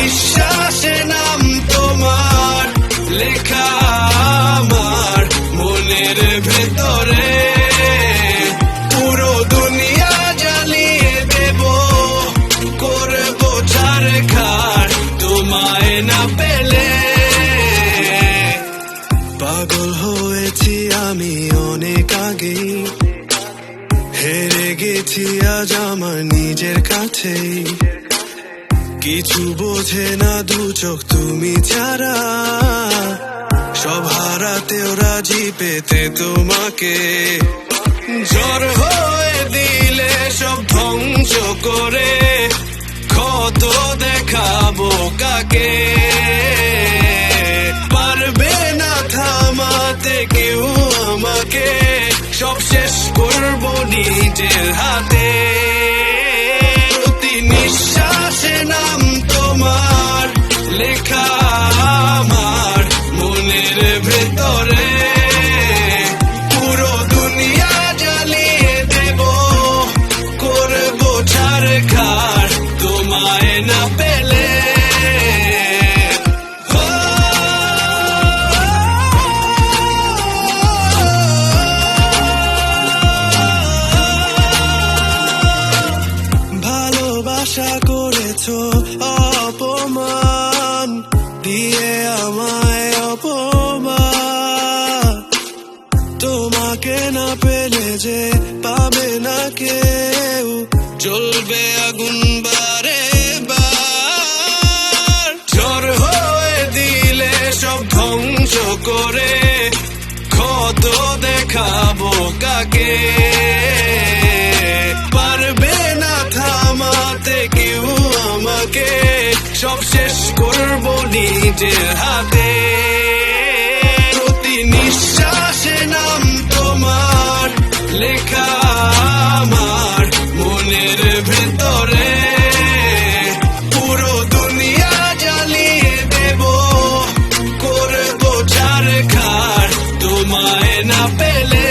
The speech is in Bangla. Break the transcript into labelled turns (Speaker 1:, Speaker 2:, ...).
Speaker 1: নিঃশ্বাসে নাম তোমার লেখা আমার মনের ভেতরে। পুরো দুনিয়া জ্বালিয়ে দেব, করবো ছারখার তোমায় না পেলে। পাগল হয়েছি আমি অনেক আগেই, হেরে গেছি আজ আমার নিজের কাছেই। কিছু বোঝে না দু চোখ তুমি ছাড়া, সব হারাতেও রাজি পেতে তোমাকে। ঝড় হয়ে দিলে সব ধ্বংস করে, ক্ষত দেখাবো কাকে। পারবে না থামাতে কেউ আমাকে, সব শেষ করবো নিজের হাতে। প্রতি নিঃশ্বাসে নাম তোমার লেখা আমার মনের ভেতরে। পুরো দুনিয়া জ্বালিয়ে দেব, করবো ছারখার তোমায় না পেলে। ভালোবাসা করেছো অপমান দিয়ে আমায় অপমান, তোমাকে না পেলে যে পাবে না কেউ, জ্বলবে আগুন বারে বার। ঝড় হয়ে দিলে সব ধ্বংস করে, ক্ষত দেখাবো কাকে। পারবে না থামাতে কেউ আমাকে, সব শেষ করবো নিজের হাতে। প্রতি নিঃশ্বাসে নাম তোমার লেখা আমার মনের ভেতরে। পুরো দুনিয়া জ্বালিয়ে দেব, করবো ছারখার তোমায় না পেলে।